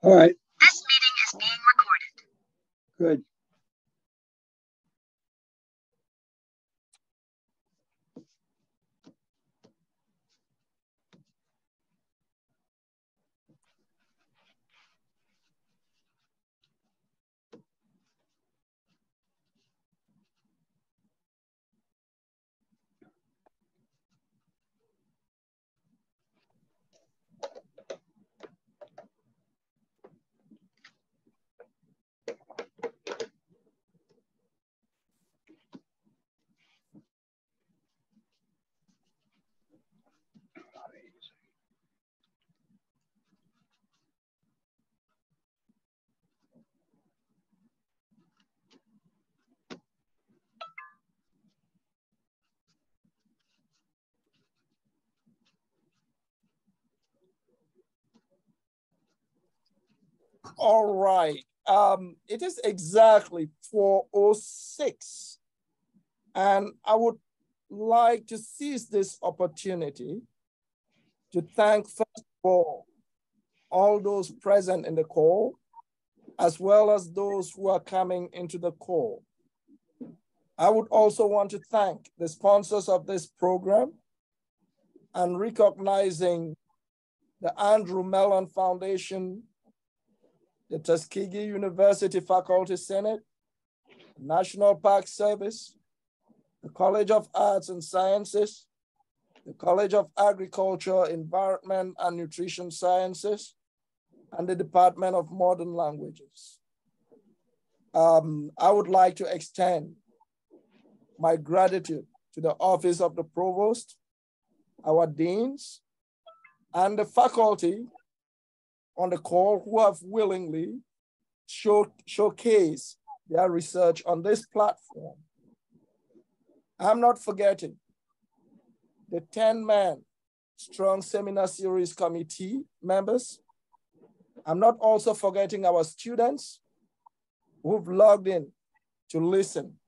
All right. This meeting is being recorded. Good. All right. It is exactly 4:06, and I would like to seize this opportunity to thank, first of all those present in the call, as well as those who are coming into the call. I would also want to thank the sponsors of this program and recognizing the Andrew Mellon Foundation, the Tuskegee University Faculty Senate, National Park Service, the College of Arts and Sciences, the College of Agriculture, Environment, and Nutrition Sciences, and the Department of Modern Languages. I would like to extend my gratitude to the Office of the Provost, our deans, and the faculty on the call who have willingly showcased their research on this platform. I'm not forgetting the 10-man strong seminar series committee members. I'm not also forgetting our students who've logged in to listen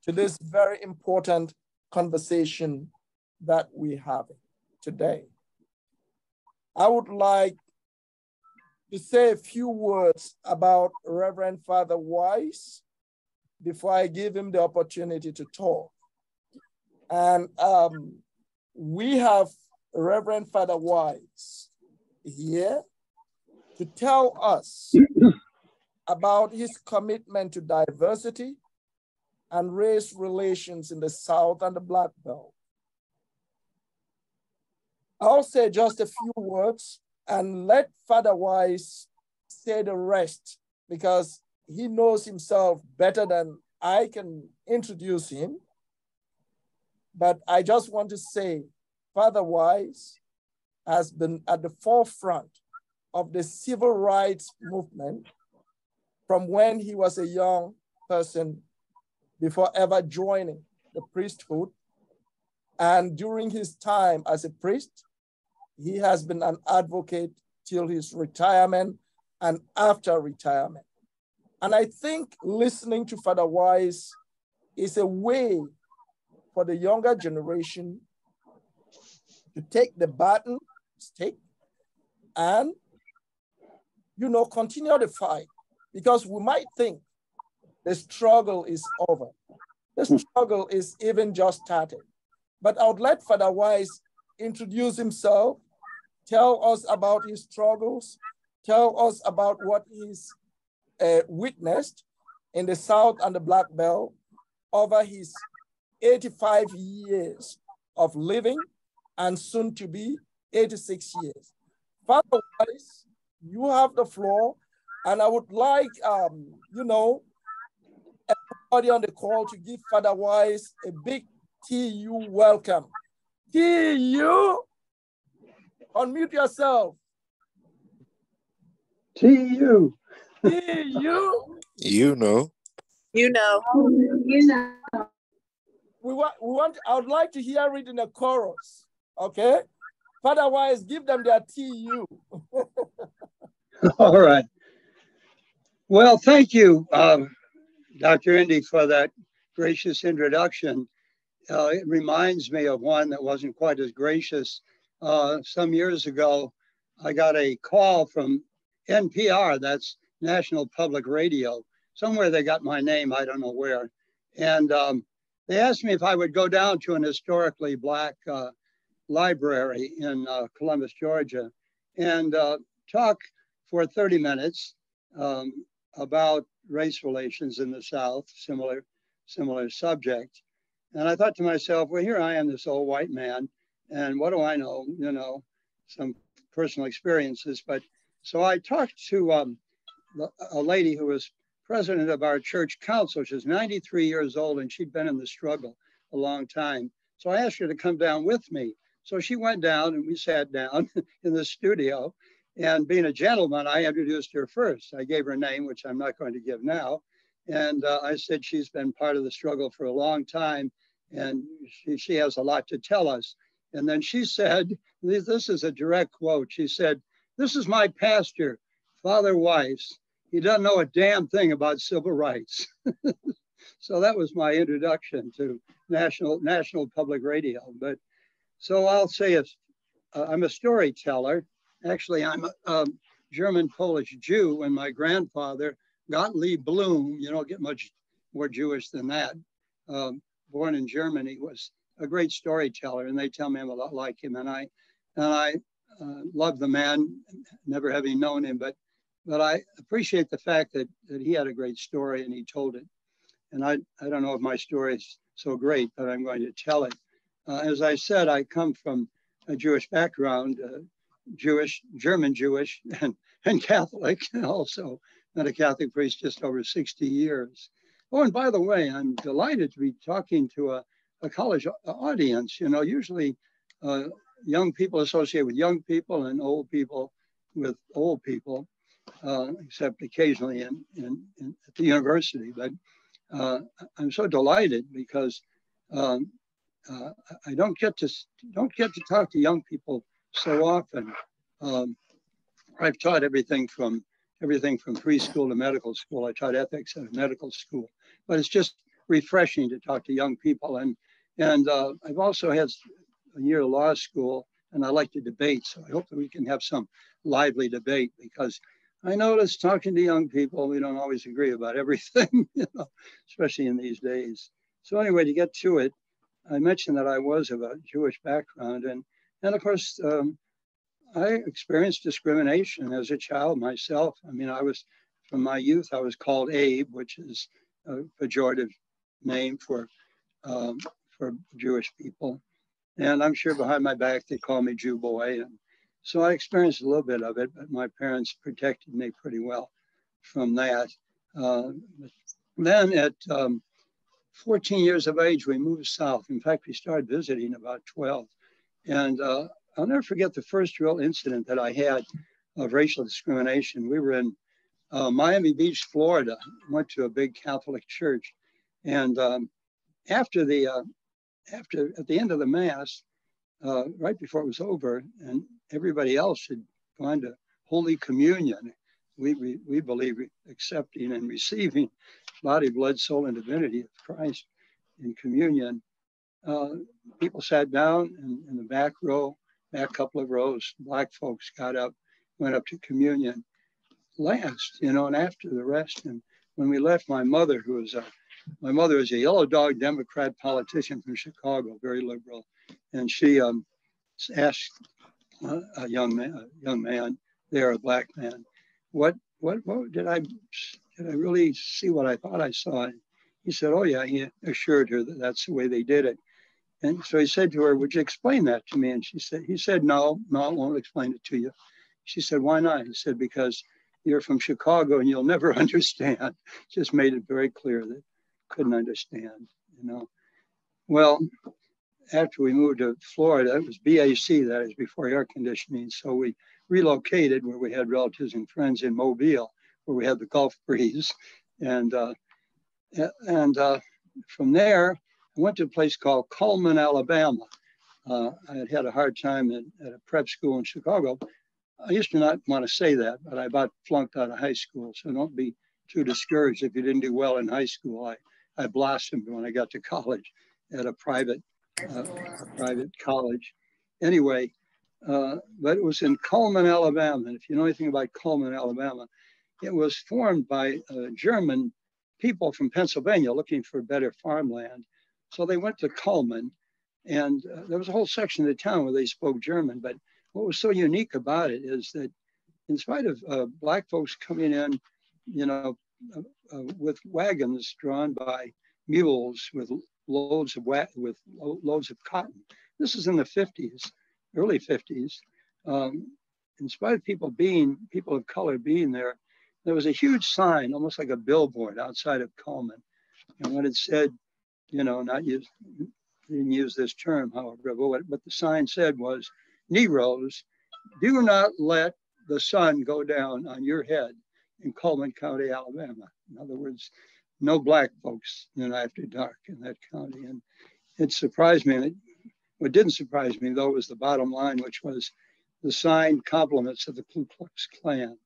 to this very important conversation that we're having today. I would like to say a few words about Reverend Father Weiss before I give him the opportunity to talk. And we have Reverend Father Weiss here to tell us about his commitment to diversity and race relations in the South and the Black Belt. I'll say just a few words and let Father Weiss say the rest because he knows himself better than I can introduce him. But I just want to say, Father Weiss has been at the forefront of the civil rights movement from when he was a young person before ever joining the priesthood. And during his time as a priest, he has been an advocate till his retirement and after retirement. And I think listening to Father Weiss is a way for the younger generation to take the baton, stick, and, continue the fight. Because we might think the struggle is over. The struggle is even just started. But I would let Father Weiss introduce himself, tell us about his struggles, tell us about what he's witnessed in the South and the Black Belt over his 85 years of living and soon to be 86 years. Father Weiss, you have the floor, and I would like, everybody on the call to give Father Weiss a big TU welcome. TU, unmute yourself. TU. TU. You know. You know. You know. I would like to hear it in a chorus, okay? Father Weiss, give them their TU. All right. Well, thank you, Dr. Indy, for that gracious introduction. It reminds me of one that wasn't quite as gracious. Some years ago, I got a call from NPR, that's National Public Radio. Somewhere they got my name, I don't know where. And they asked me if I would go down to an historically Black library in Columbus, Georgia, and talk for 30 minutes about race relations in the South, similar subject. And I thought to myself, well, here I am, this old white man, and what do I know? You know, some personal experiences. But so I talked to a lady who was president of our church council. She was 93 years old, and she'd been in the struggle a long time. So I asked her to come down with me. So she went down, and we sat down in the studio. And being a gentleman, I introduced her first. I gave her a name, which I'm not going to give now. And I said, she's been part of the struggle for a long time, and she has a lot to tell us. And then she said, this is a direct quote. She said, "This is my pastor, Father Weiss. He doesn't know a damn thing about civil rights." So that was my introduction to National Public Radio. But so I'll say I'm a storyteller. Actually, I'm a German-Polish Jew, and my grandfather, Gottlieb Bloom, you don't get much more Jewish than that, born in Germany, was a great storyteller, and they tell me I'm a lot like him. And I love the man, never having known him, but I appreciate the fact that he had a great story and he told it. And I don't know if my story is so great, but I'm going to tell it. As I said, I come from a Jewish background, German Jewish, and Catholic also. Been a Catholic priest just over 60 years. Oh, and by the way, I'm delighted to be talking to a college audience. You know, usually young people associate with young people and old people with old people, except occasionally at the university. But I'm so delighted because I don't get to talk to young people so often. I've taught everything from preschool to medical school. I taught ethics at a medical school, but it's just refreshing to talk to young people. And I've also had a year of law school, and I like to debate. So I hope that we can have some lively debate, because I notice talking to young people, we don't always agree about everything, you know, especially in these days. So anyway, to get to it, I mentioned that I was of a Jewish background, and of course, I experienced discrimination as a child myself. I mean, from my youth, I was called Abe, which is a pejorative name for Jewish people. And I'm sure behind my back, they call me Jew boy. And so I experienced a little bit of it, but my parents protected me pretty well from that. Then at 14 years of age, we moved south. In fact, we started visiting about 12. And I'll never forget the first real incident that I had of racial discrimination. We were in Miami Beach, Florida, went to a big Catholic church. And at the end of the Mass, right before it was over, and everybody else had gone to Holy Communion, we believe accepting and receiving body, blood, soul, and divinity of Christ in communion. People sat down in the back couple of rows. Black folks got up, went up to communion last, you know, and after the rest. And when we left, my mother was a yellow dog Democrat politician from Chicago, very liberal, and she asked a young man there, a black man, what did I really see what I thought I saw? And he said, "Oh yeah." He assured her that that's the way they did it. And so he said to her, "Would you explain that to me?" And he said, no, I won't explain it to you. She said, "Why not?" He said, "Because you're from Chicago and you'll never understand." Just made it very clear that couldn't understand, you know. Well, after we moved to Florida, it was BAC, that is before air conditioning. So we relocated where we had relatives and friends in Mobile, where we had the Gulf breeze. And from there, I went to a place called Cullman, Alabama. I had a hard time at a prep school in Chicago. I used to not want to say that, but I about flunked out of high school. So don't be too discouraged if you didn't do well in high school. I blossomed when I got to college at a private college. Anyway, but it was in Cullman, Alabama. And if you know anything about Cullman, Alabama, it was formed by German people from Pennsylvania looking for better farmland. So they went to Cullman, and there was a whole section of the town where they spoke German. But what was so unique about it is that in spite of Black folks coming in, you know, with wagons drawn by mules with loads of cotton. This is in the 50s, early 50s. In spite of people of color being there, there was a huge sign, almost like a billboard outside of Cullman. And what it said, you know, didn't use this term, however, but what the sign said was, Negroes, do not let the sun go down on your head in Cullman County, Alabama. In other words, no Black folks, you know, after dark in that county. And it surprised me. What didn't surprise me, though, was the bottom line, which was the signed compliments of the Ku Klux Klan.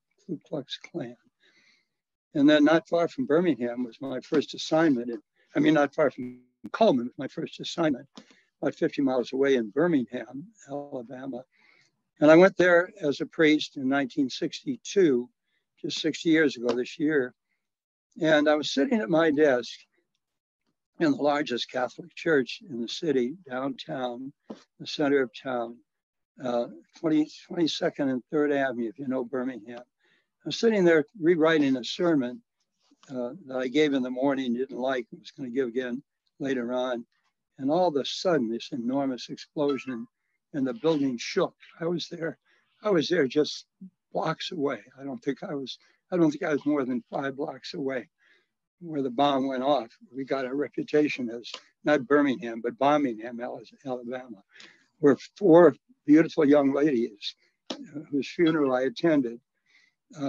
And then not far from Birmingham was my first assignment. Not far from Cullman was my first assignment, about 50 miles away in Birmingham, Alabama. And I went there as a priest in 1962, just 60 years ago this year. And I was sitting at my desk in the largest Catholic church in the city, downtown, the center of town, 22nd and 3rd Avenue, if you know Birmingham. I was sitting there rewriting a sermon that I gave in the morning, didn't like, was going to give again later on. And all of a sudden, this enormous explosion and the building shook. I was there just blocks away. I don't think I was more than 5 blocks away where the bomb went off. We got a reputation as not Birmingham, but Birmingham, Alabama, where 4 beautiful young ladies whose funeral I attended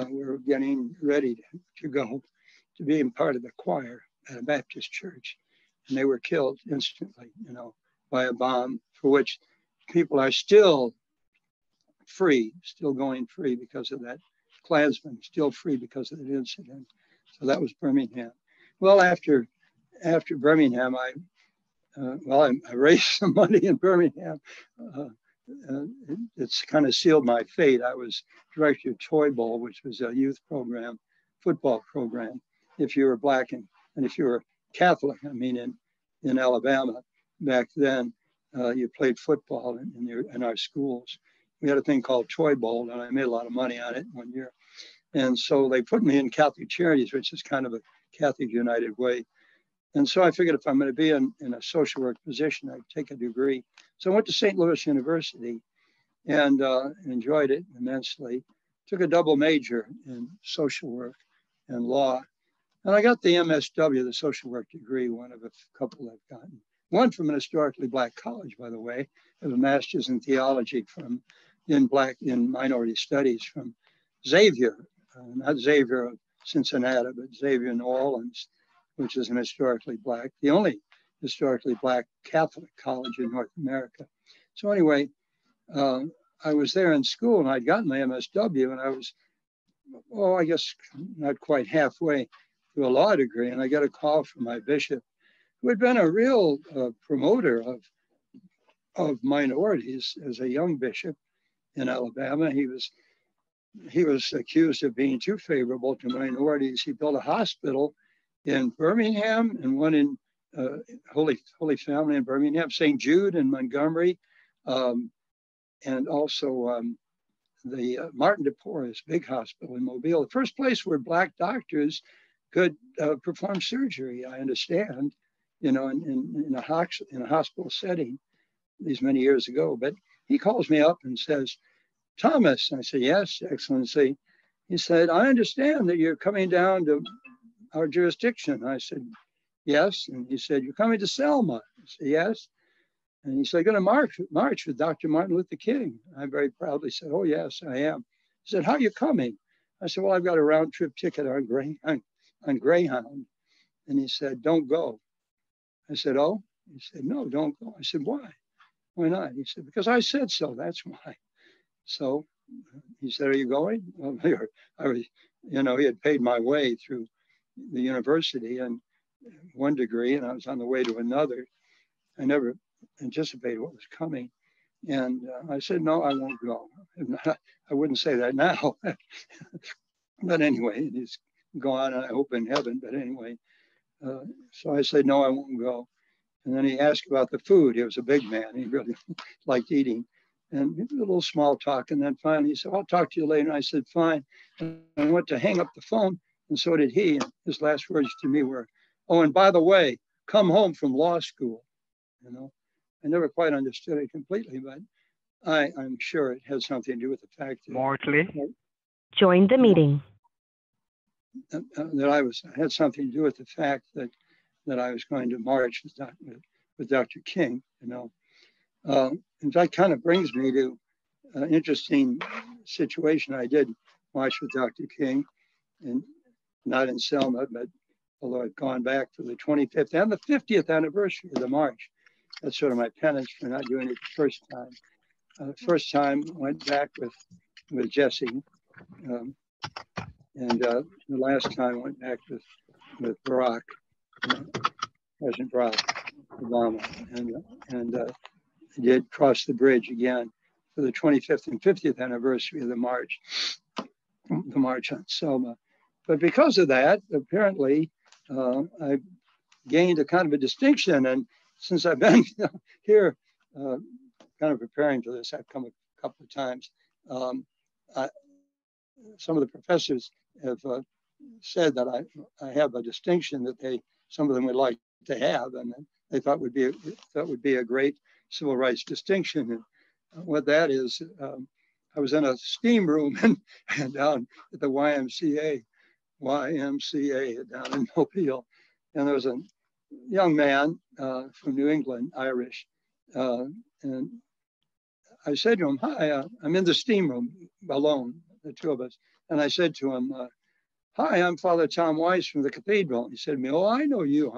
were getting ready to go to being part of the choir at a Baptist church. And they were killed instantly, you know, by a bomb, for which people are still going free because of that. Klansmen still free because of that incident. So that was Birmingham. Well, after Birmingham, I raised some money in Birmingham. It's kind of sealed my fate. I was director of Toy Bowl, which was a youth program, football program. If you were Black and if you were Catholic, in Alabama back then, you played football in our schools. We had a thing called Toy Bowl, and I made a lot of money on it one year. And so they put me in Catholic Charities, which is kind of a Catholic United Way. And so I figured if I'm going to be in a social work position, I'd take a degree. So I went to St. Louis University and enjoyed it immensely. Took a double major in social work and law. And I got the MSW, the social work degree, one of a couple I've gotten. One from an historically Black college, by the way. I have a master's in theology in minority studies from Xavier, not Xavier of Cincinnati, but Xavier New Orleans, which is an historically Black, the only historically Black Catholic college in North America. So anyway, I was there in school and I'd gotten my MSW and I was, I guess not quite halfway through a law degree. And I got a call from my bishop, who had been a real promoter of minorities as a young bishop in Alabama. He was accused of being too favorable to minorities. He built a hospital in Birmingham and one in Holy Family in Birmingham, St. Jude in Montgomery, and also the Martin de Porres big hospital in Mobile, the first place where Black doctors could perform surgery, I understand, in a hospital setting these many years ago. But he calls me up and says, Thomas, I said, yes, Excellency. He said, I understand that you're coming down to our jurisdiction. I said, yes. And he said, you're coming to Selma. I said, yes. And he said, you're going to march with Dr. Martin Luther King. I very proudly said, oh, yes, I am. He said, how are you coming? I said, well, I've got a round trip ticket on Greyhound. And he said, don't go. I said, oh? He said, no, don't go. I said, why? Why not? He said, because I said so, that's why. So he said, are you going? Well, I was, he had paid my way through the university and one degree, and I was on the way to another. I never anticipated what was coming. And I said, no, I won't go. I wouldn't say that now. But anyway, he's gone, I hope in heaven. But anyway, so I said, no, I won't go. And then he asked about the food. He was a big man. He really liked eating. And a little small talk. And then finally he said, I'll talk to you later. And I said, fine. And I went to hang up the phone, and so did he. And his last words to me were, oh, and by the way, come home from law school. You know, I never quite understood it completely, but I'm sure it has something to do with the fact that Mortley joined the meeting. That I had something to do with the fact that I was going to march with Dr. King. You know, and that kind of brings me to an interesting situation. I did march with Dr. King, and not in Selma, but although I've gone back for the 25th and the 50th anniversary of the march. That's sort of my penance for not doing it the first time. First time went back with Jesse, and the last time went back with Barack, President Barack Obama, and did cross the bridge again for the 25th and 50th anniversary of the march on Selma. But because of that, apparently, I gained a kind of a distinction. And since I've been here, kind of preparing for this, I've come a couple of times. Some of the professors have said that I have a distinction that some of them would like to have, and they thought would be a great civil rights distinction. And what that is, I was in a steam room and down at the YMCA down in Mobile, and there was a young man from New England, Irish, and I said to him, hi, I'm in the steam room alone, the two of us. And I said to him, hi, I'm Father Tom Weiss from the cathedral. He said to me, oh, I know you.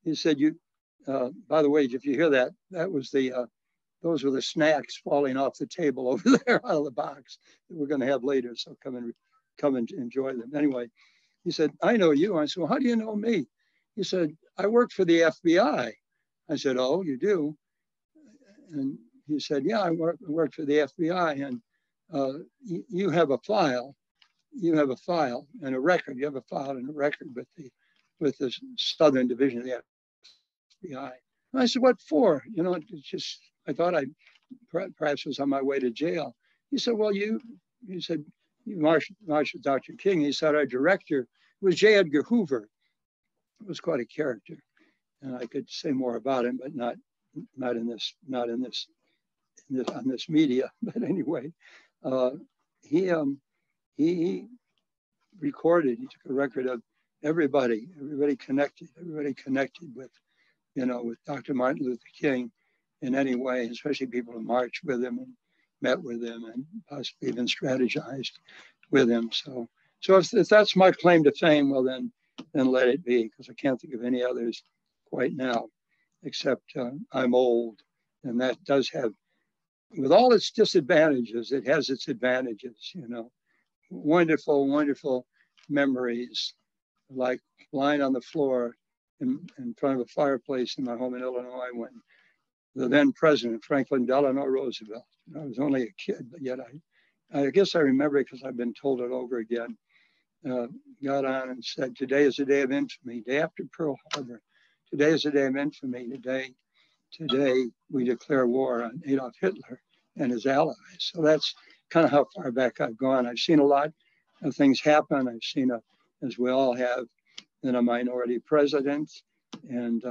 He said, you, by the way, if you hear that, that was those were the snacks falling off the table over there out of the box that we're going to have later. So come and enjoy them. Anyway, he said, I know you. I said, well, how do you know me? He said, I work for the FBI. I said, oh, you do? And he said, yeah, I work for the FBI. And you have a file. You have a file and a record. You have a file and a record with the Southern Division of the FBI. And I said, what for? You know, it's just, I thought I perhaps was on my way to jail. He said, well, you marched with Dr. King. He said, our director was J. Edgar Hoover. It was quite a character. And I could say more about him, but not on this media. But anyway, he recorded. He took a record of everybody connected with Dr. Martin Luther King in any way, especially people who marched with him and met with him and possibly even strategized with him. So if that's my claim to fame, well then let it be, because I can't think of any others quite now, except I'm old, and that does have, with all its disadvantages, it has its advantages, you know. Wonderful, wonderful memories, like lying on the floor in front of a fireplace in my home in Illinois when the then president, Franklin Delano Roosevelt, I was only a kid, but yet I guess I remember it because I've been told it over again, got on and said, today is a day of infamy, day after Pearl Harbor. Today is a day of infamy. Today we declare war on Adolf Hitler and his allies. So that's kind of how far back I've gone. I've seen a lot of things happen. I've seen, as we all have, a minority president, and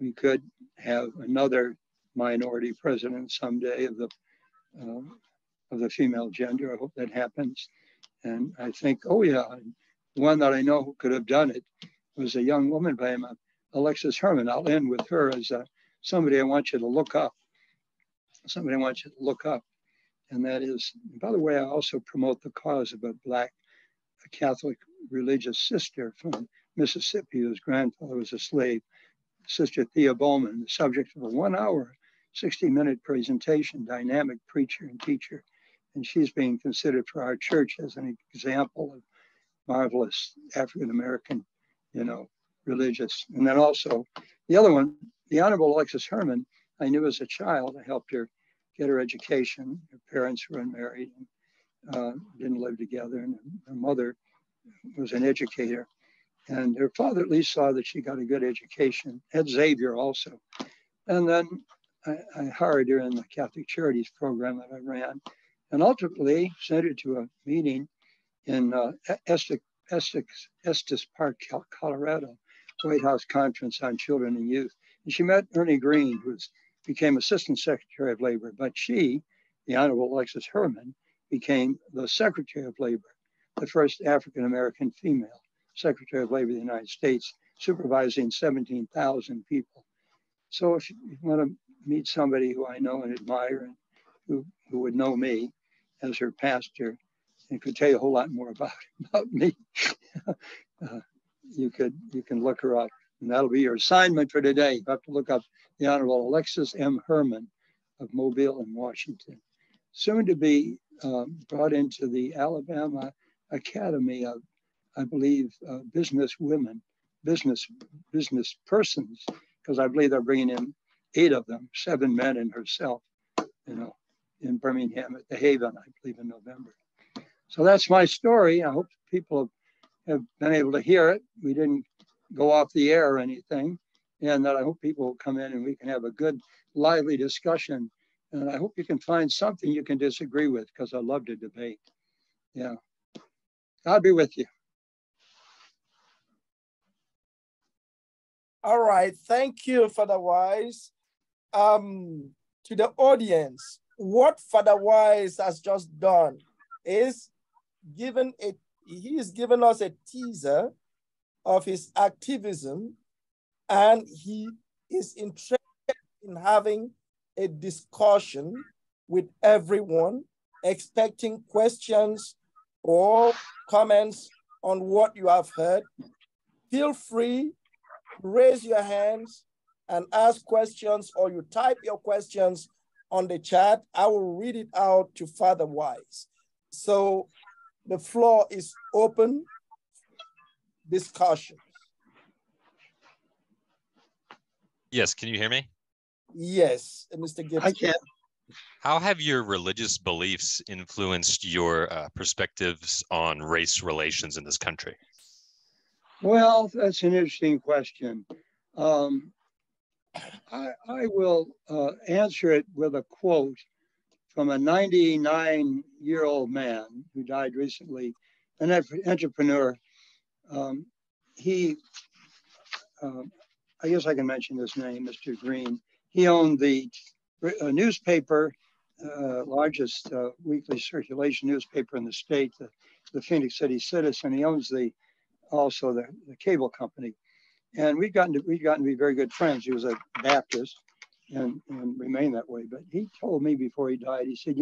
we could have another minority president someday of the female gender. I hope that happens. And I think, oh yeah, one that I know who could have done it was a young woman by name of Alexis Herman. I'll end with her as somebody I want you to look up. Somebody I want you to look up. And that is, by the way, I also promote the cause of a Black Catholic religious sister from Mississippi whose grandfather was a slave, Sister Thea Bowman, the subject of a 1 hour, 60-minute presentation, dynamic preacher and teacher. And she's being considered for our church as an example of marvelous African-American, religious. And then also the other one the Honorable Alexis Herman, I knew as a child. I helped her get her education. Her parents were unmarried and didn't live together. And her mother was an educator. And her father at least saw that she got a good education, at Xavier also. And then I hired her in the Catholic Charities program that I ran, and ultimately sent her to a meeting in Estes Park, Colorado, White House Conference on Children and Youth. And she met Ernie Green, who became Assistant Secretary of Labor. But she, the Honorable Alexis Herman, became the Secretary of Labor, the first African-American female Secretary of Labor of the United States, supervising 17,000 people. So if you want to meet somebody who I know and admire and who would know me as her pastor and could tell you a whole lot more about me, you can look her up. And that'll be your assignment for today. You have to look up the Honorable Alexis M. Herman of Mobile and Washington, soon to be brought into the Alabama Academy of, I believe, business women, business persons, because I believe they're bringing in 8 of them, 7 men and herself, in Birmingham at the Haven, I believe in November. So that's my story. I hope people have been able to hear it. We didn't go off the air or anything, and that I hope people will come in and we can have a good, lively discussion. And I hope you can find something you can disagree with, because I love to debate. Yeah. God be with you. All right, thank you, Father Weiss. To the audience, what Father Weiss has just done is he is giving us a teaser of his activism, and he is interested in having a discussion with everyone, expecting questions or comments on what you have heard. Feel free, raise your hands and ask questions, or you type your questions on the chat. I will read it out to Father Weiss. So the floor is open. Discussion. Yes, can you hear me? Yes, Mr. Gibson. I can. How have your religious beliefs influenced your perspectives on race relations in this country? Well, that's an interesting question. I will answer it with a quote from a 99-year-old man who died recently, an entrepreneur. I guess I can mention his name, Mr. Green. He owned the newspaper, largest weekly circulation newspaper in the state, the Phoenix City Citizen. He owns also the cable company. And we've gotten to be very good friends. He was a Baptist and remained that way. But he told me before he died, he said,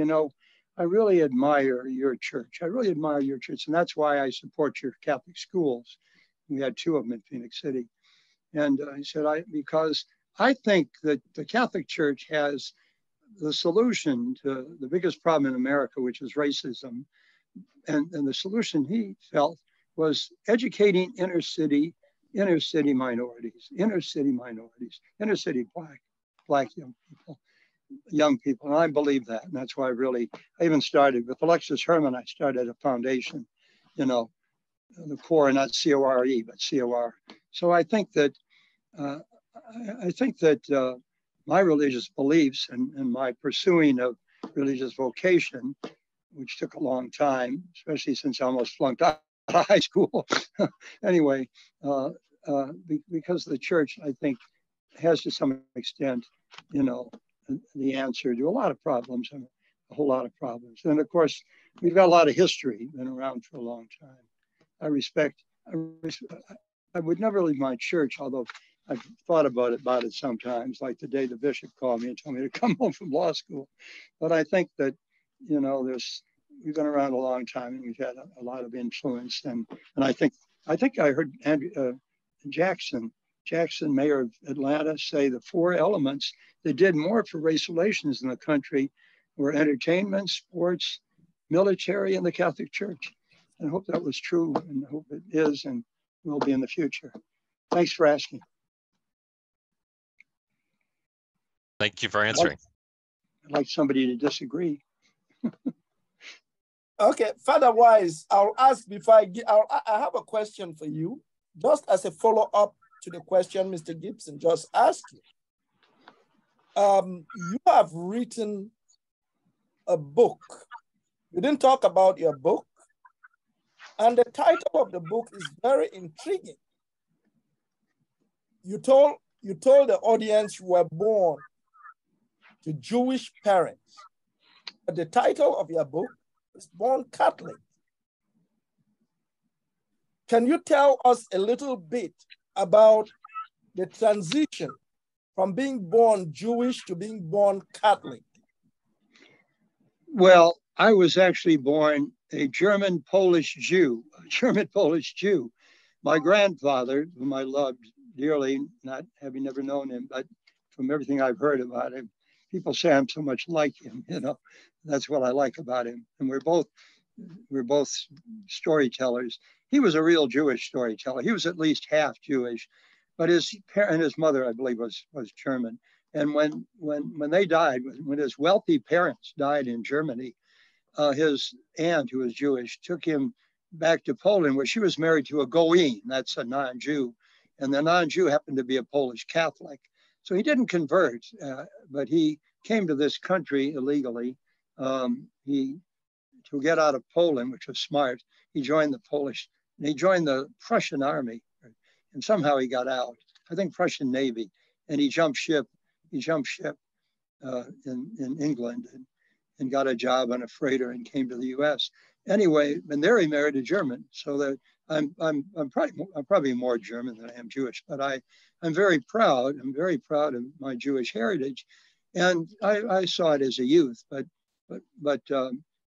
I really admire your church. I really admire your church. And that's why I support your Catholic schools. We had 2 of them in Phoenix City. And he said, because I think that the Catholic Church has the solution to the biggest problem in America, which is racism. And the solution he felt was educating inner city minorities, inner city black young people. And I believe that. And that's why I even started with Alexis Herman. I started a foundation, the core, not C-O-R-E, but C-O-R. So I think that my religious beliefs and my pursuing of religious vocation, which took a long time, especially since I almost flunked out of high school. Anyway, because the church, I think, has to some extent, the answer to a lot of problems, and a whole lot of problems. And of course, we've got a lot of history, been around for a long time. I would never leave my church, although I've thought about it sometimes, like the day the bishop called me and told me to come home from law school. But I think that, we've been around a long time, and we've had a lot of influence. And I think I heard Jackson, mayor of Atlanta, say the 4 elements that did more for race relations in the country were entertainment, sports, military, and the Catholic Church. And I hope that was true, and I hope it is and will be in the future. Thanks for asking. Thank you for answering. I'd like somebody to disagree. Okay, Father Weiss, I'll ask before I have a question for you, just as a follow-up to the question Mr. Gibson just asked you. You have written a book. You didn't talk about your book, and the title of the book is very intriguing. You told the audience you were born to Jewish parents, but the title of your book is Born Catholic. Can you tell us a little bit about the transition from being born Jewish to being born Catholic? Well, I was actually born a German-Polish Jew, a German-Polish Jew. My grandfather, whom I loved dearly, not having never known him, but from everything I've heard about him, people say I'm so much like him, you know. That's what I like about him. And we're both storytellers. He was a real Jewish storyteller. He was at least half Jewish, but his mother, I believe, was German. And when they died, when his wealthy parents died in Germany, his aunt, who was Jewish, took him back to Poland, where she was married to a Goyim, that's a non-Jew, and the non-Jew happened to be a Polish Catholic. So he didn't convert, but he came to this country illegally. To get out of Poland, which was smart, he joined the Prussian army, and somehow he got out. I think Prussian Navy, and he jumped ship. In England and got a job on a freighter and came to the U.S. Anyway, and there he married a German. So that I'm probably more German than I am Jewish, but I'm very proud. I'm very proud of my Jewish heritage, and I saw it as a youth. But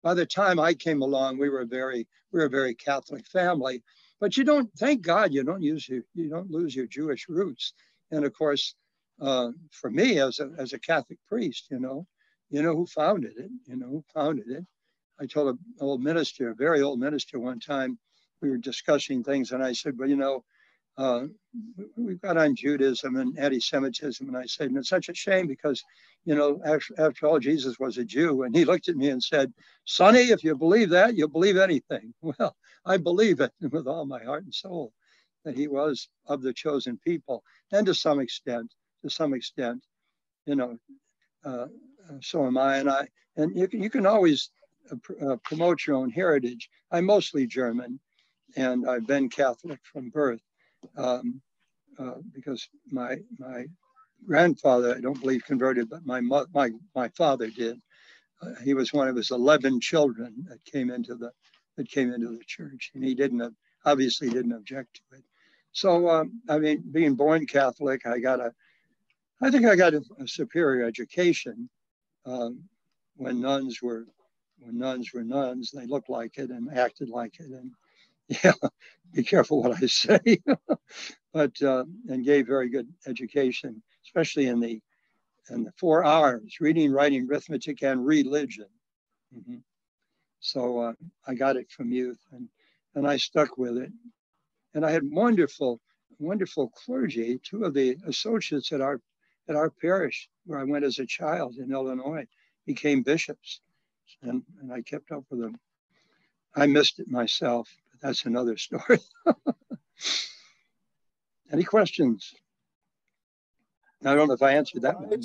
by the time I came along, we were a very Catholic family. But thank God, you don't lose your Jewish roots. And of course, for me as a Catholic priest, you know who founded it. I told an old minister, a very old minister, one time, we were discussing things, and I said, well, we've got on Judaism and anti-Semitism, and I said, and it's such a shame because, after all, Jesus was a Jew. And he looked at me and said, Sonny, if you believe that, you'll believe anything. Well, I believe it with all my heart and soul, that he was of the chosen people, and to some extent, so am I. And you can always promote your own heritage. I'm mostly German, and I've been Catholic from birth because my grandfather, I don't believe, converted, but my father did. He was one of his 11 children that came into the church, and he obviously didn't object to it. So being born Catholic, I think I got a superior education. When nuns were nuns, they looked like it and acted like it, and yeah, be careful what I say. But and gave very good education, especially in the 4 R's: reading, writing, arithmetic, and religion. Mm-hmm. So I got it from youth, and I stuck with it. And I had wonderful clergy. 2 of the associates at our parish, where I went as a child in Illinois, became bishops, and I kept up with them. I missed it myself, but that's another story. Any questions? I don't know if I answered that one.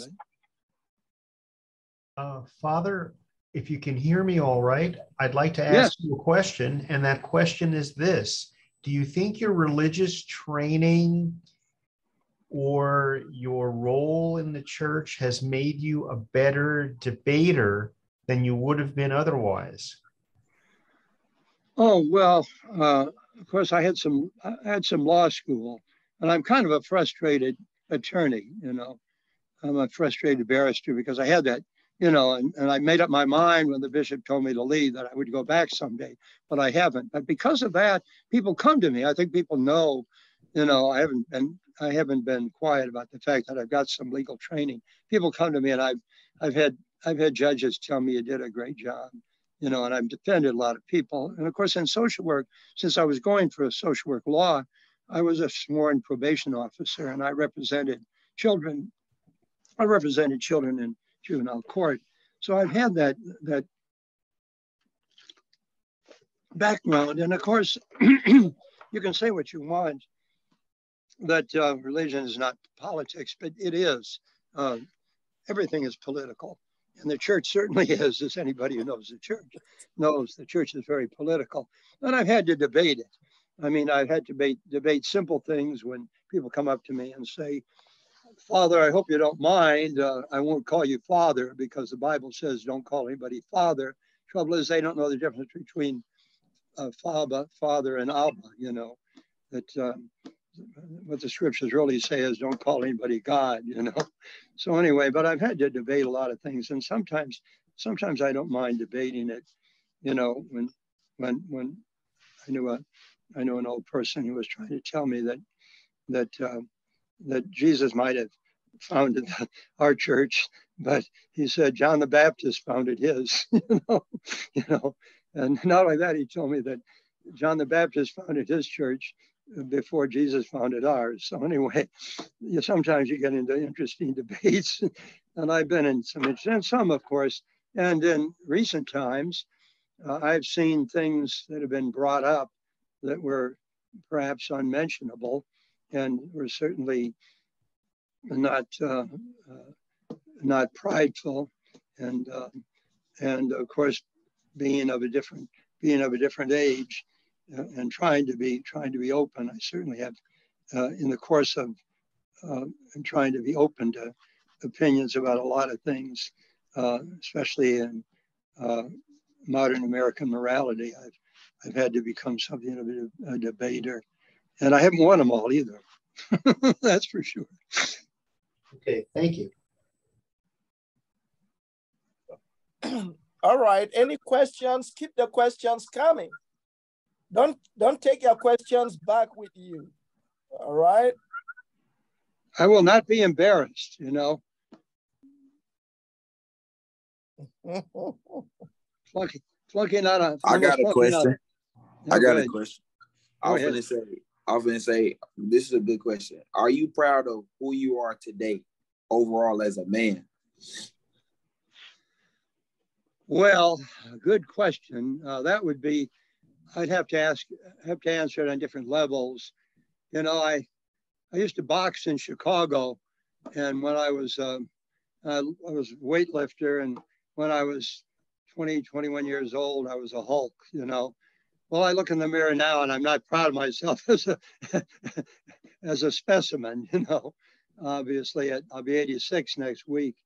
Father, if you can hear me all right, I'd like to ask you a question, and that question is this. Do you think your religious training or your role in the church has made you a better debater than you would have been otherwise? Oh, well, of course, I had some law school, and I'm kind of a frustrated attorney, I'm a frustrated barrister because I had that, and I made up my mind when the bishop told me to leave that I would go back someday, but I haven't. But because of that, people come to me. I think people know, I haven't been quiet about the fact that I've got some legal training. People come to me, and I've had judges tell me you did a great job, and I've defended a lot of people. And of course, in social work, since I was going for a social work law, I was a sworn probation officer, and I represented children I represented children in juvenile court. So I've had that background. And of course, you can say what you want, that religion is not politics, but it is. Everything is political. And the church certainly is, as anybody who knows the church knows. The church is very political. And I've had to debate it. I mean, I've had to debate simple things when people come up to me and say, Father, I hope you don't mind. I won't call you Father because the Bible says don't call anybody Father. Trouble is they don't know the difference between Father and Abba, you know, that what the scriptures really say is don't call anybody God, you know. So anyway, but I've had to debate a lot of things, and sometimes I don't mind debating it, you know. When I knew an old person who was trying to tell me that Jesus might have founded our church, but he said John the Baptist founded his, you know. And not only that, he told me that John the Baptist founded his church before Jesus founded ours. So anyway, sometimes you get into interesting debates, and I've been in some, of course. And in recent times, I've seen things that have been brought up that were perhaps unmentionable, and were certainly not prideful, and of course, being of a different age, and trying to be open. I certainly have, in the course of trying to be open to opinions about a lot of things, especially in modern American morality. I've had to become something of a debater, and I haven't won them all either. That's for sure. Okay, thank you. All right, any questions? Keep the questions coming. Don't take your questions back with you. All right. I will not be embarrassed, you know. Flunking out on. I got a question. No, I got a question. Go I was gonna say, this is a good question. Are you proud of who you are today, overall as a man? Well, good question. That would be, I'd have to answer it on different levels. You know, I used to box in Chicago, and when I was a weightlifter, and when I was 20, 21 years old, I was a Hulk, you know. Well, I look in the mirror now, and I'm not proud of myself as a specimen, you know. Obviously, I'll be 86 next week.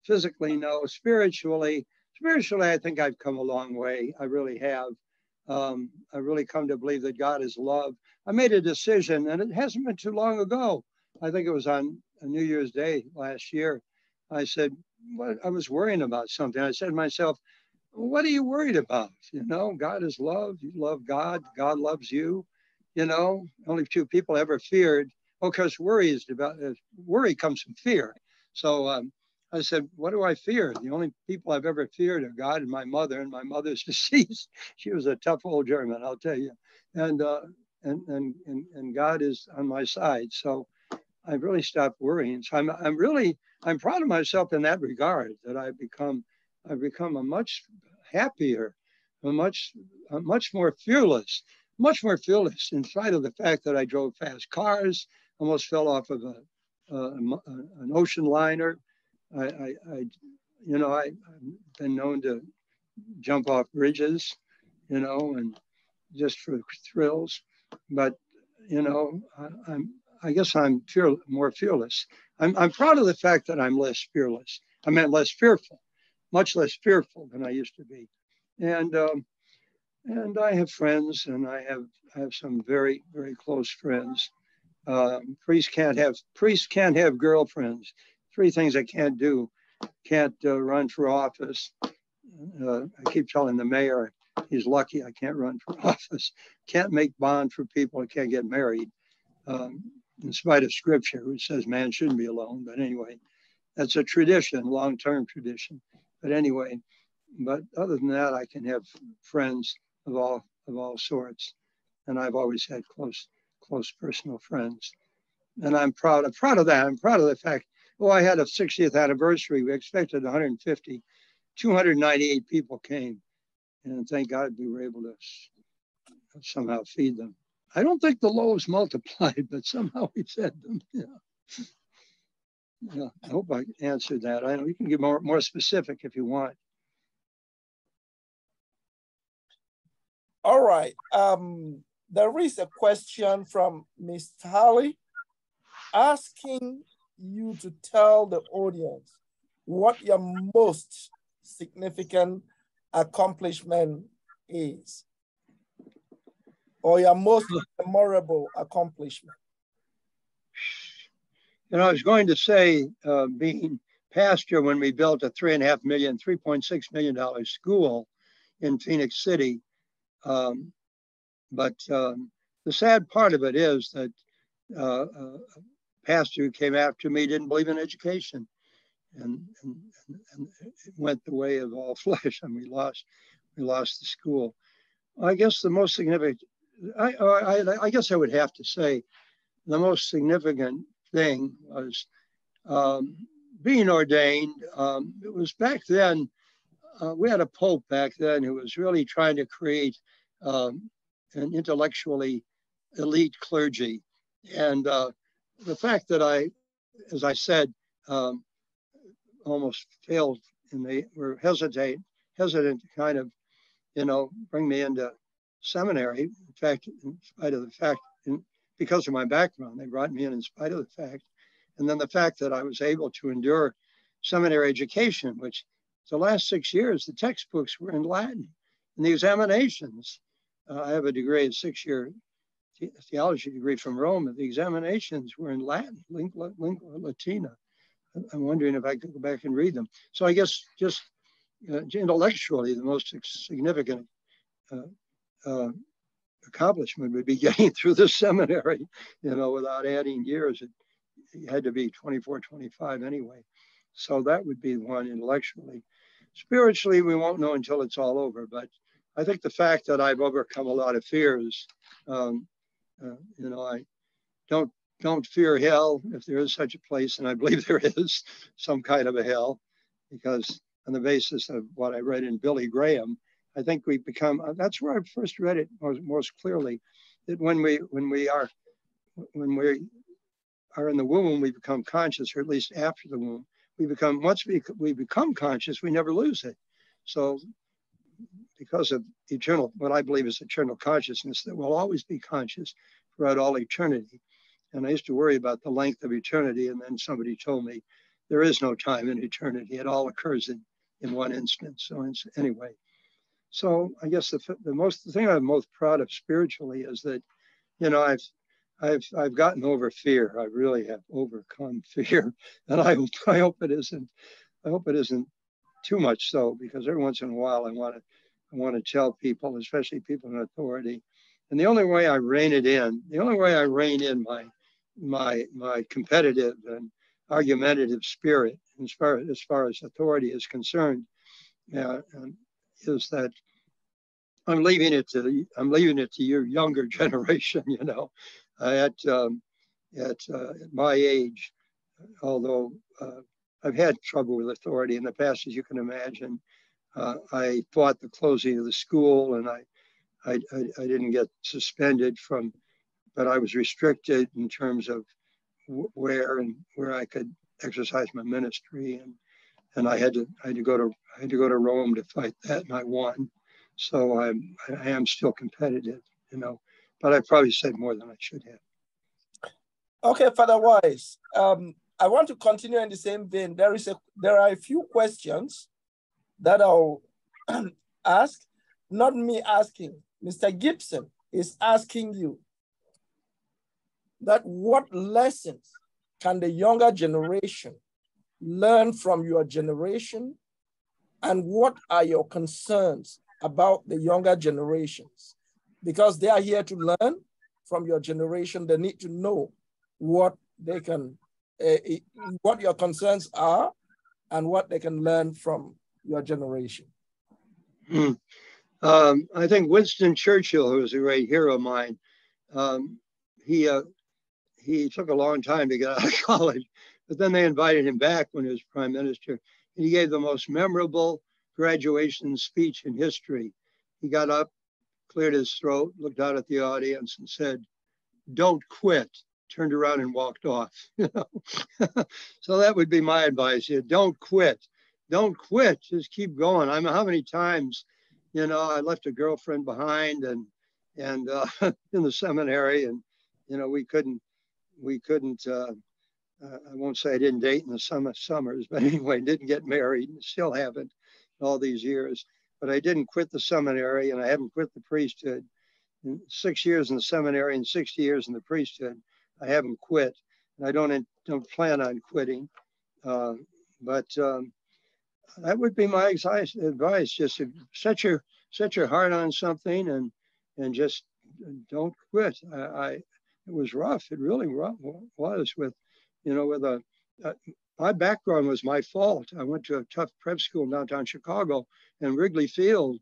Physically, no. Spiritually, I think I've come a long way. I really have. I really come to believe that God is love. I made a decision, and it hasn't been too long ago. I think it was on New Year's Day last year. I said, I was worrying about something. I said to myself, what are you worried about? You know, God is love. You love God. God loves you. You know, only two people ever feared. Of course, worry comes from fear. So I said, what do I fear? The only people I've ever feared are God and my mother's deceased. She was a tough old German, I'll tell you. And God is on my side. So I've really stopped worrying. So I'm proud of myself in that regard, that I've become a much happier, a much more fearless, in spite of the fact that I drove fast cars, almost fell off of an ocean liner. I've been known to jump off bridges, you know, and just for thrills. But, you know, I guess I'm more fearless. I'm proud of the fact that I'm less fearless. I meant less fearful, much less fearful than I used to be. And I have friends, and I have some very, very close friends. Priests can't have girlfriends. 3 things I can't do. Can't run for office. I keep telling the mayor he's lucky I can't run for office. Can't make bond for people. I can't get married. In spite of scripture, which says man shouldn't be alone. But anyway, that's a tradition, long-term tradition. But anyway, but other than that, I can have friends of all sorts, and I've always had close personal friends, and I'm proud of that. I'm proud of the fact Oh, I had a 60th anniversary. We expected 150. 298 people came. And thank God we were able to somehow feed them. I don't think the loaves multiplied, but somehow we fed them. Yeah. Yeah, I hope I answered that. I know you can get more specific if you want. All right. There is a question from Ms. Talley asking you to tell the audience what your most significant accomplishment is, or your most memorable accomplishment. And I was going to say, being pastor when we built a $3.6 million school in Phoenix City. But the sad part of it is that a pastor who came after me didn't believe in education, and it went the way of all flesh, and we lost the school. I guess the most significant, I guess I would have to say, the most significant thing was being ordained. It was back then, we had a pope back then who was really trying to create an intellectually elite clergy. And the fact that I, as I said, almost failed, and they were hesitant to kind of, bring me into seminary. In fact, in spite of the fact, because of my background, they brought me in spite of the fact. And then the fact that I was able to endure seminary education, which the last 6 years, the textbooks were in Latin. And the examinations, I have a degree, a 6-year theology degree from Rome, and the examinations were in Latin, lingua latina. I'm wondering if I could go back and read them. So I guess just intellectually, the most significant accomplishment would be getting through the seminary, without adding years. It had to be 24, 25 anyway. So that would be one intellectually. Spiritually, we won't know until it's all over. But I think the fact that I've overcome a lot of fears, I don't fear hell, if there is such a place, and I believe there is some kind of a hell, because on the basis of what I read in Billy Graham, I think we become, that's where I first read it most clearly, that when we are in the womb, we become conscious, or at least after the womb, once we become conscious, we never lose it. So because of what I believe is eternal consciousness, that we'll always be conscious throughout all eternity. And I used to worry about the length of eternity, and then somebody told me there is no time in eternity. It all occurs in one instant. So anyway, so I guess the thing I'm most proud of spiritually is that, I've gotten over fear. I really have overcome fear, and I hope it isn't too much so, because every once in a while I want to tell people, especially people in authority, and the only way I rein in my competitive and argumentative spirit, as far as authority is concerned, is that I'm leaving it to your younger generation. At my age, although I've had trouble with authority in the past, as you can imagine. I fought the closing of the school, and I didn't get suspended but I was restricted in terms of where I could exercise my ministry, and I had to go to Rome to fight that, and I won. So I am still competitive, but I probably said more than I should have. Okay, Father Weiss, I want to continue in the same vein. There are a few questions that I'll ask, not me asking. Mr. Gibson is asking you that what lessons can the younger generation learn from your generation, and what are your concerns about the younger generations? Because they are here to learn from your generation, they need to know what they can, what your concerns are, and what they can learn from your generation. I think Winston Churchill, who was a great hero of mine, he took a long time to get out of college, But then they invited him back when he was prime minister, and he gave the most memorable graduation speech in history. He got up, cleared his throat, looked out at the audience and said, "Don't quit," turned around and walked off. So that would be my advice. Don't quit. Don't quit. Just keep going. I mean, how many times, I left a girlfriend behind and in the seminary, and we couldn't. I won't say I didn't date in the summers, but anyway, didn't get married, and still haven't all these years. But I didn't quit the seminary, and I haven't quit the priesthood. In 6 years in the seminary and 60 years in the priesthood, I haven't quit, and I don't plan on quitting. But that would be my advice. Just set your heart on something and just don't quit. It was rough. It really was with my background was my fault. I went to a tough prep school in downtown Chicago, and Wrigley Field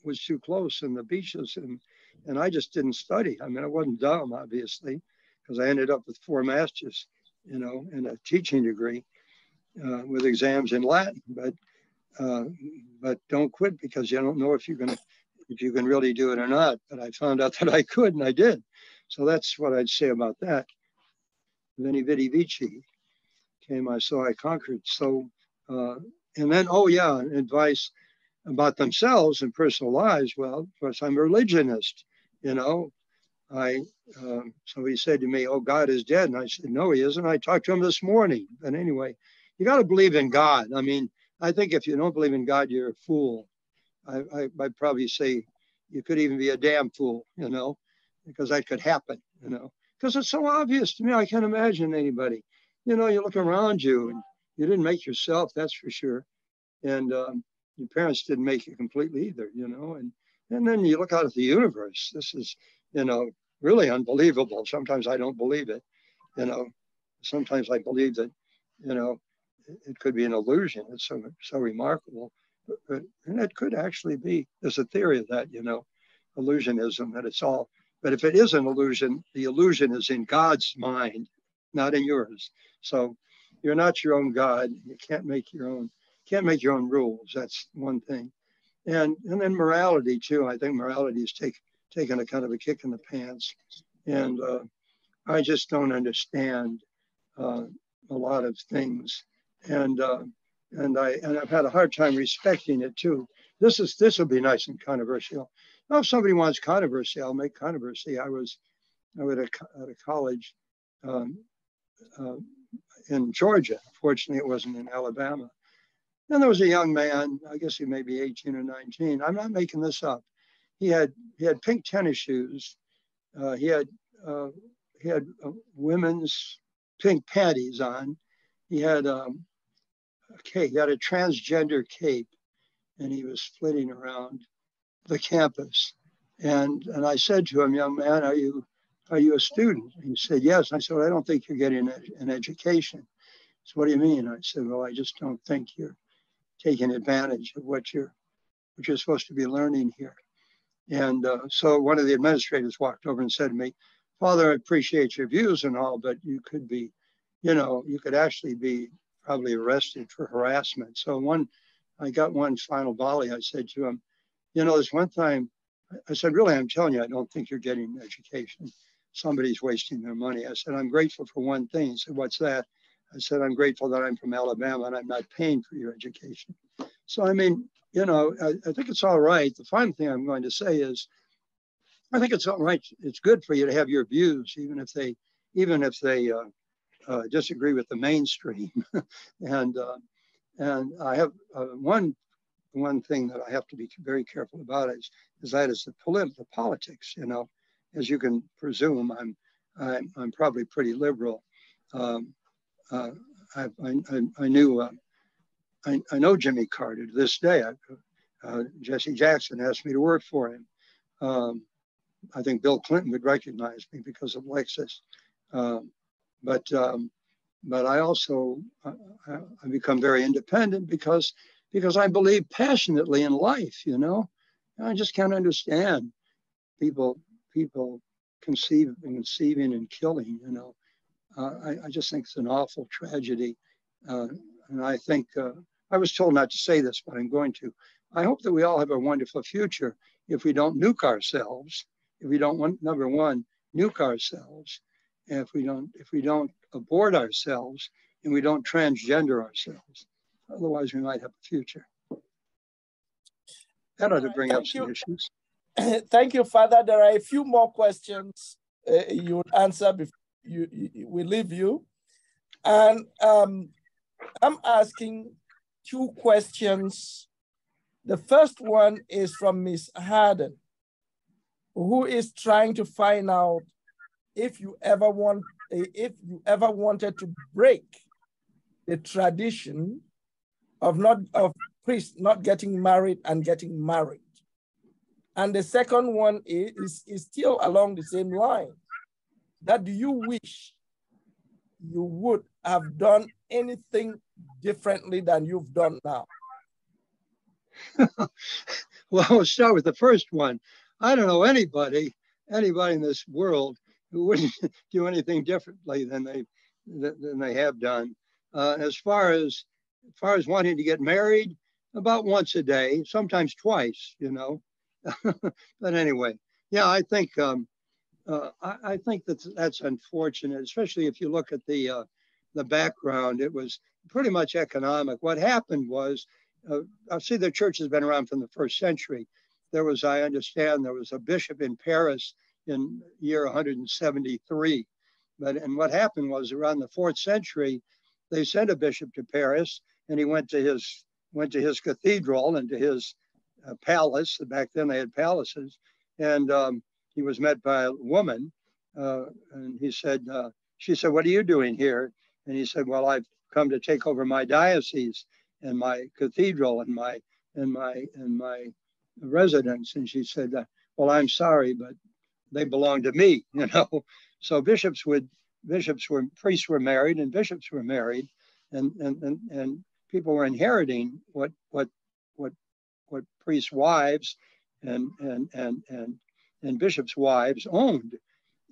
was too close, and the beaches, and I just didn't study. I mean, I wasn't dumb, obviously, because I ended up with 4 masters, and a teaching degree with exams in Latin. But don't quit, because you don't know if you can really do it or not. But I found out that I could, and I did. So that's what I'd say about that. Veni Vidi Vici came, I saw, I conquered. So, and then, advice about themselves and personal lives. Well, of course, I'm a religionist, somebody said to me, "Oh, God is dead." And I said, "No, he isn't. I talked to him this morning." But anyway, you got to believe in God. I mean, I think if you don't believe in God, you're a fool. I'd probably say you could even be a damn fool, because that could happen, because it's so obvious to me. I can't imagine anybody, you look around you and you didn't make yourself, that's for sure. And your parents didn't make you completely either, and then you look out at the universe. This is, really unbelievable. Sometimes I don't believe it, sometimes I believe that, it could be an illusion. It's so remarkable, and it could actually be. There's a theory of that, illusionism, that it's all. But if it is an illusion, the illusion is in God's mind, not in yours. So you're not your own God. You can't make your own rules. That's one thing. And then morality too. I think morality is taken a kind of a kick in the pants, and I just don't understand a lot of things, and I've had a hard time respecting it too. This will be nice and controversial. Now, if somebody wants controversy, I'll make controversy. I was at a college in Georgia. Fortunately, it wasn't in Alabama. And there was a young man, I guess he may be 18 or 19. I'm not making this up. He had pink tennis shoes. He had women's pink panties on. He had a cape. He had a transgender cape, and he was flitting around the campus. And I said to him, "Young man, are you a student?" And he said, "Yes." I said, "Well, I don't think you're getting an education." So, "What do you mean?" I said, "Well, I just don't think you're taking advantage of what you're supposed to be learning here." And so one of the administrators walked over and said to me, "Father, I appreciate your views and all, but you could be, you could actually be probably arrested for harassment." So I got one final volley. I said to him, "There's one time," I said, "Really, I'm telling you, I don't think you're getting an education. Somebody's wasting their money." I said, "I'm grateful for one thing." He said, "What's that?" I said, "I'm grateful that I'm from Alabama and I'm not paying for your education." So, I mean, I think it's all right. The final thing I'm going to say is, I think it's all right. It's good for you to have your views, even if they disagree with the mainstream. and I have one thing that I have to be very careful about is the politics. As you can presume, I'm probably pretty liberal. I know Jimmy Carter to this day. Jesse Jackson asked me to work for him. I think Bill Clinton would recognize me because of Lexus. But I also I become very independent because I believe passionately in life. I just can't understand people conceiving and killing. I just think it's an awful tragedy. And I think, I was told not to say this, but I'm going to. I hope that we all have a wonderful future if we don't nuke ourselves, if we don't want, number one, nuke ourselves, and if we don't abort ourselves, and we don't transgender ourselves. Otherwise, we might have a future. That ought to bring up some issues. Thank you, Father. There are a few more questions you would answer before we leave you. And I'm asking two questions. The first one is from Miss Harden, who is trying to find out if you ever wanted to break the tradition of priests not getting married and getting married. And the second one is still along the same line. That do you wish you would have done anything differently than you've done now? Well, we'll start with the first one. I don't know anybody in this world who wouldn't do anything differently than they have done. As far as wanting to get married, about once a day, sometimes twice, you know. But anyway, yeah, I think that's unfortunate, especially if you look at the background. It was pretty much economic. What happened was, I see the church has been around from the first century. I understand there was a bishop in Paris in year 173. And what happened was around the 4th century, they sent a bishop to Paris, and he went to his cathedral and to his palace. Back then they had palaces, and he was met by a woman, and she said, "What are you doing here?" And he said, "Well, I've come to take over my diocese and my cathedral and my residence." And she said, "Well, I'm sorry, but they belong to me," you know. So priests were married, and bishops were married, and people were inheriting what priests' wives and bishops' wives owned.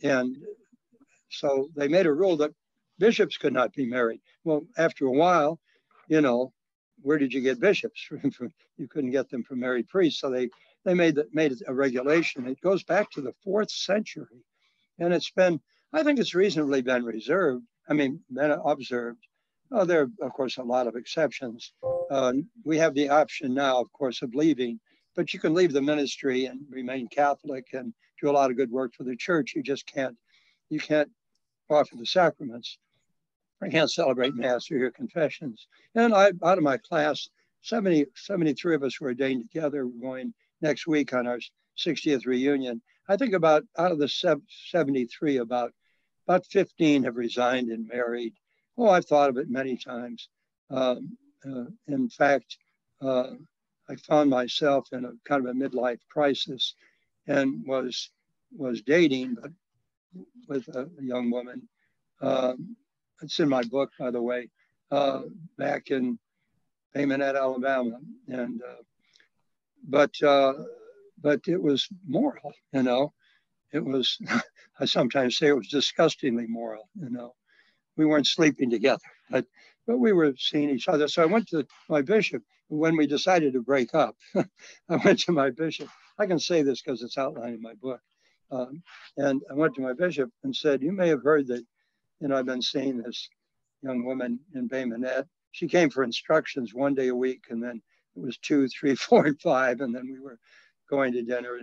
And so they made a rule that bishops could not be married. Well, after a while, you know, where did you get bishops? You couldn't get them from married priests. So they made it a regulation. It goes back to the 4th century. And I think it's reasonably been observed. Oh, there are, of course, a lot of exceptions. We have the option now, of course, of leaving, but you can leave the ministry and remain Catholic and do a lot of good work for the church. You can't offer the sacraments. I can't celebrate Mass or hear confessions. And out of my class, 73 of us were ordained together. We're going next week on our 60th reunion. I think out of the 73, about 15 have resigned and married. Oh, I've thought of it many times. In fact, I found myself in a kind of a midlife crisis, and was dating, but with a young woman. It's in my book, by the way, back in Bay Minette, Alabama, and but it was moral, you know. It was. I sometimes say it was disgustingly moral, you know. We weren't sleeping together, but we were seeing each other. So I went to my bishop when we decided to break up. I went to my bishop. I can say this because it's outlined in my book. And I went to my bishop and said, "You may have heard that, you know, I've been seeing this young woman in Bay Minette. She came for instructions one day a week, and then it was 2, 3, 4, and 5, and then we were going to dinner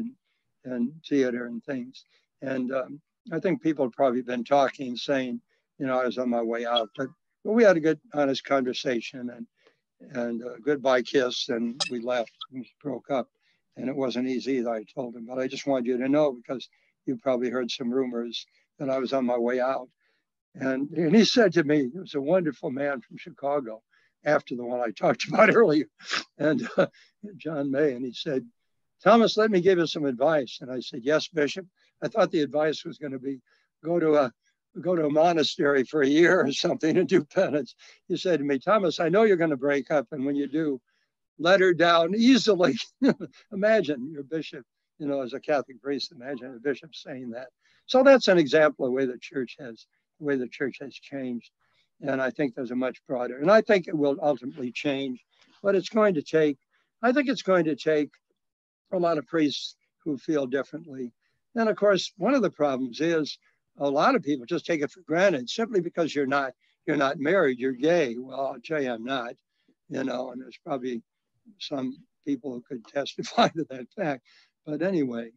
and theater and things. And I think people have probably been talking, saying, you know, I was on my way out, but we had a good, honest conversation and a goodbye kiss, and we left. We broke up, and it wasn't easy either. I told him, but I just wanted you to know because you probably heard some rumors that I was on my way out. And he said to me, he was a wonderful man from Chicago, after the one I talked about earlier, and John May, and he said, "Thomas, let me give you some advice." And I said, "Yes, Bishop." I thought the advice was going to be go to a monastery for a year or something and do penance. He said to me, "Thomas, I know you're going to break up, and when you do, let her down easily." Imagine your bishop, you know, as a Catholic priest, imagine a bishop saying that. So that's an example of the way the church has the way the church has changed. And I think there's a much broader, and I think it will ultimately change, but it's going to take, I think it's going to take a lot of priests who feel differently. And of course, one of the problems is a lot of people just take it for granted simply because you're not married, you're gay. Well, I'll tell you, I'm not, and there's probably some people who could testify to that fact. But anyway,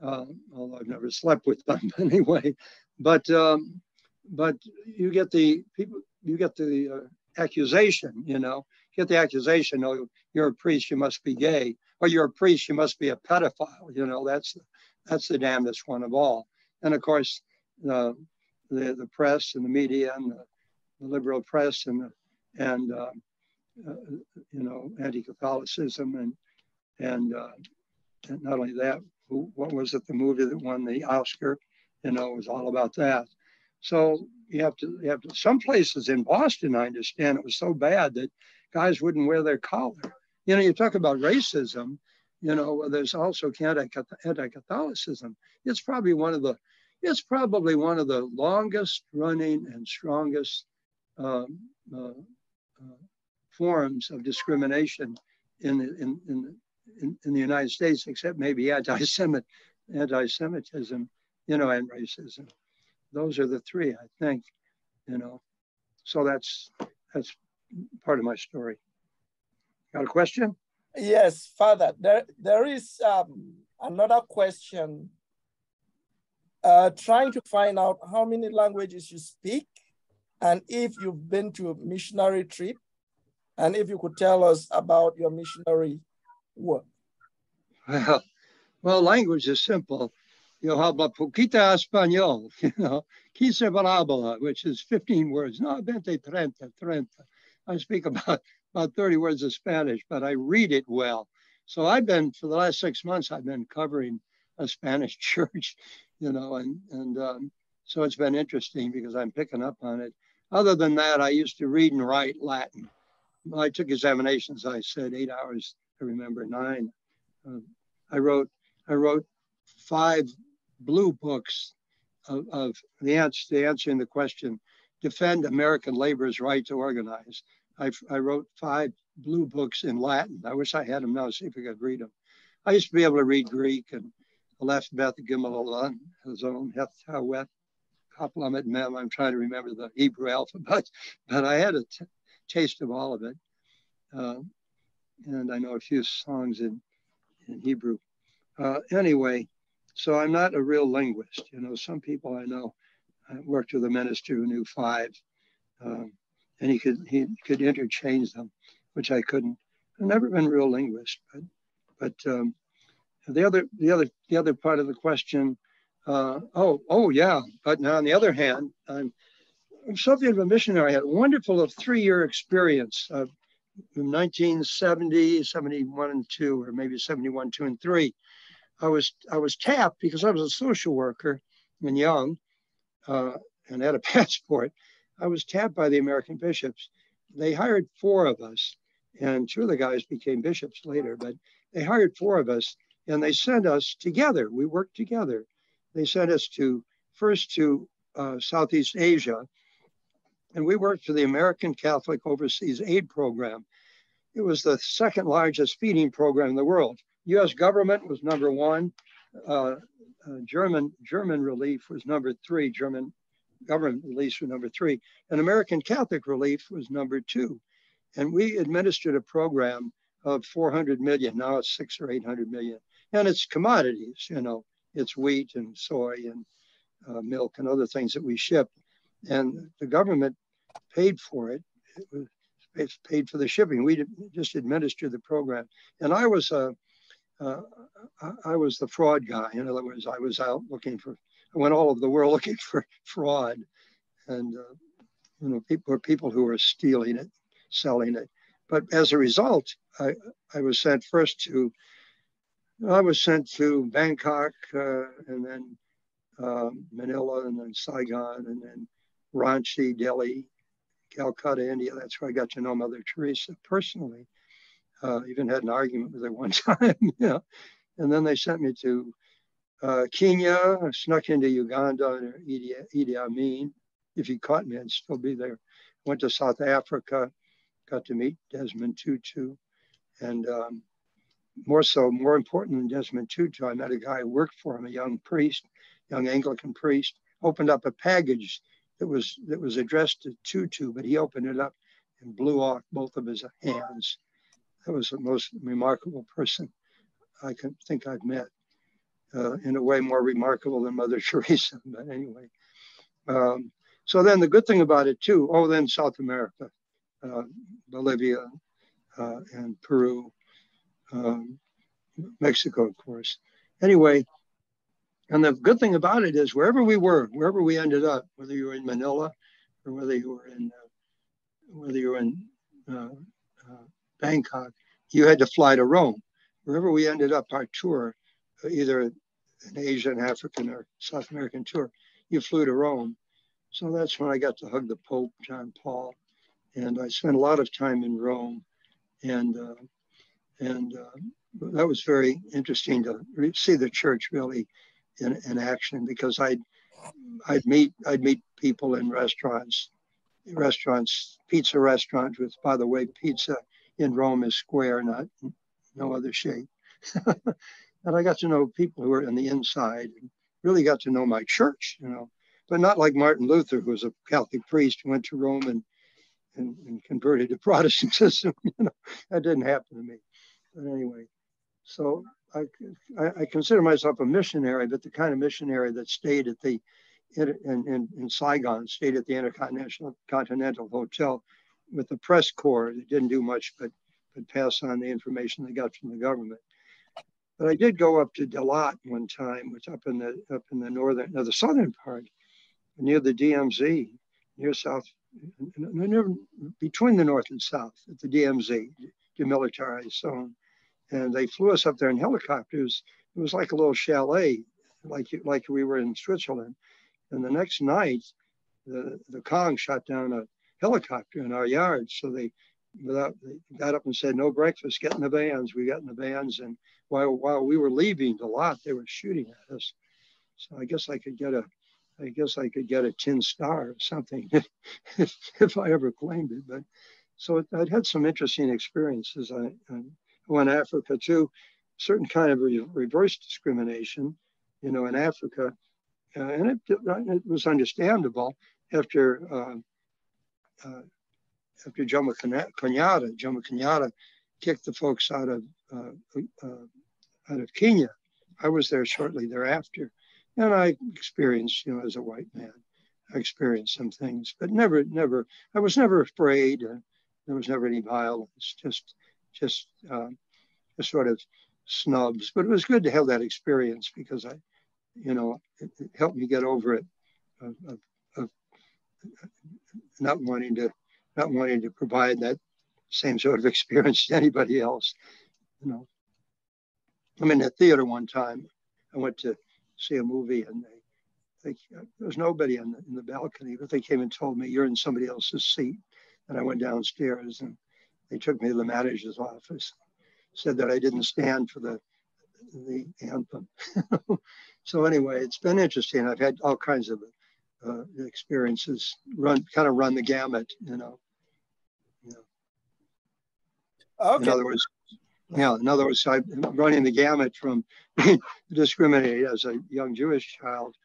although I've never slept with them anyway, but you get the accusation, get the accusation, oh, you're a priest, you must be gay, or you're a priest, you must be a pedophile. That's the damnedest one of all. And of course, the press and the media and the liberal press and anti-Catholicism and not only that, what was it? The movie that won the Oscar, was all about that. So you have to. Some places in Boston, I understand, it was so bad that guys wouldn't wear their collar. You talk about racism. There's also anti-Catholicism. It's probably one of the longest running and strongest forms of discrimination in the United States, except maybe anti-Semitism, and racism. Those are the three, I think, So that's part of my story. Got a question? Yes, Father. There is another question. Trying to find out how many languages you speak, and if you've been to a missionary trip, and if you could tell us about your missionary work. Well, language is simple. Yo habla poquita español, quince palabras, which is 15 words. No, 20, 30. I speak about 30 words of Spanish, but I read it well. So for the last 6 months, I've been covering a Spanish church, so it's been interesting because I'm picking up on it. Other than that, I used to read and write Latin. I took examinations, I said 8 hours, I remember 9. I wrote 5 blue books of the answering the question, defend American labor's right to organize. I wrote 5 blue books in Latin. I wish I had them now, see if I could read them. I used to be able to read Greek and Aleph, Beth, Gimel, Hazon, Heth, Hawet, Kaplamet, Mem. I'm trying to remember the Hebrew alphabet, but I had a taste of all of it. And I know a few songs in Hebrew. Anyway, so I'm not a real linguist. Some people I know, I worked with a minister who knew 5, and he could interchange them, which I couldn't. I've never been a real linguist, but the other part of the question, yeah. But now on the other hand, I'm something of a missionary. I had a wonderful 3-year experience from 1970, 71 and 2, or maybe 71, 2 and 3. I was tapped because I was a social worker and young and had a passport. I was tapped by the American bishops. They hired 4 of us, and 2 of the guys became bishops later, but they hired 4 of us and they sent us together. We worked together. They sent us first to Southeast Asia, and we worked for the American Catholic Overseas Aid Program. It was the 2nd largest feeding program in the world. U.S. government was number 1. German relief was number 3. German government relief was number 3. And American Catholic relief was number 2. And we administered a program of 400 million. Now it's 600 or 800 million. And it's commodities, it's wheat and soy and milk and other things that we ship. And the government paid for it. It paid for the shipping. We just administered the program. And I was the fraud guy. In other words, I was out I went all over the world looking for fraud. And, people who were stealing it, selling it. But as a result, I was sent to Bangkok and then Manila and then Saigon and then Ranchi, Delhi, Calcutta, India. That's where I got to know Mother Teresa personally. Even had an argument with her one time, And then they sent me to Kenya. I snuck into Uganda under Idi Amin. if you caught me, I'd still be there. Went to South Africa, got to meet Desmond Tutu. And more important than Desmond Tutu, I met a guy who worked for him, a young priest, young Anglican priest, opened up a package that was addressed to Tutu, but he opened it up and blew off both of his hands. That was the most remarkable person I can think I've met. In a way more remarkable than Mother Teresa, but anyway. So then the good thing about it too, then South America, Bolivia and Peru, Mexico, of course. Anyway, and the good thing about it is wherever we ended up, whether you were in Manila or whether you were in Bangkok, you had to fly to Rome. Wherever we ended up our tour, either an Asian, African, or South American tour, you flew to Rome. So that's when I got to hug the Pope, John Paul, and I spent a lot of time in Rome, and that was very interesting to see the church really in action, because I'd meet people in restaurants, pizza restaurants, which, by the way, pizza in Rome is square, not no other shape. And I got to know people who were on the inside, and really got to know my church, but not like Martin Luther, who was a Catholic priest who went to Rome and converted to Protestantism. That didn't happen to me. But anyway, so I consider myself a missionary, but the kind of missionary that stayed at in Saigon, stayed at the Intercontinental Hotel with the press corps. They didn't do much but pass on the information they got from the government. But I did go up to Dalat one time, which up in the southern part, near the DMZ, between the north and south, at the DMZ, demilitarized zone. And they flew us up there in helicopters. It was like a little chalet, like we were in Switzerland. And the next night, the Kong shot down a helicopter in our yard. So they got up and said, "No breakfast, get in the vans." We got in the vans, and while we were leaving the lot, they were shooting at us. So I guess I could get a tin star or something if I ever claimed it. But so I'd had some interesting experiences. I went to Africa too, certain kind of reverse discrimination, in Africa, and it was understandable after Jomo Kenyatta kicked the folks out of Kenya. I was there shortly thereafter, and I experienced, as a white man, I experienced some things, but never. I was never afraid. There was never any violence. Just sort of snubs. But it was good to have that experience, because it helped me get over it, of not wanting to provide that same sort of experience to anybody else. I'm in the theater one time. I went to see a movie, and there was nobody in the balcony, but they came and told me, "You're in somebody else's seat." And I went downstairs, and they took me to the manager's office, said that I didn't stand for the anthem. So anyway, it's been interesting. I've had all kinds of experiences, run the gamut, Okay. In other words, I'm running the gamut from being discriminated as a young Jewish child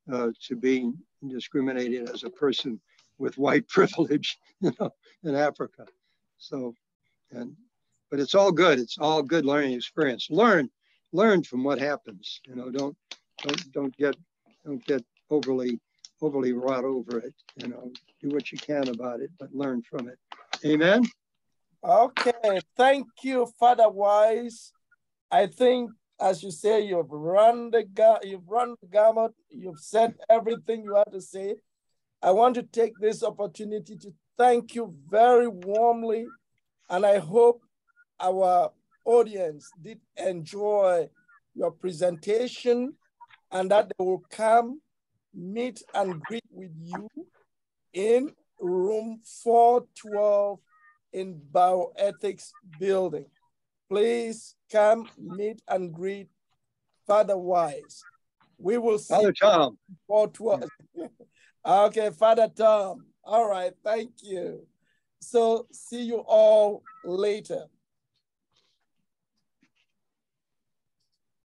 to being discriminated as a person with white privilege, in Africa. So, but it's all good. It's all good learning experience. Learn from what happens. Don't get overly wrought over it. Do what you can about it, but learn from it. Amen. Okay, thank you, Father Weiss. I think, as you say, you've run the gamut. You've said everything you have to say. I want to take this opportunity to thank you very warmly, and I hope our audience did enjoy your presentation, and that they will come meet and greet with you in room 412 in Bioethics Building. Please come meet and greet Father Weiss. We will see Father Tom. 412. Okay, Father Tom. All right, thank you. So see you all later.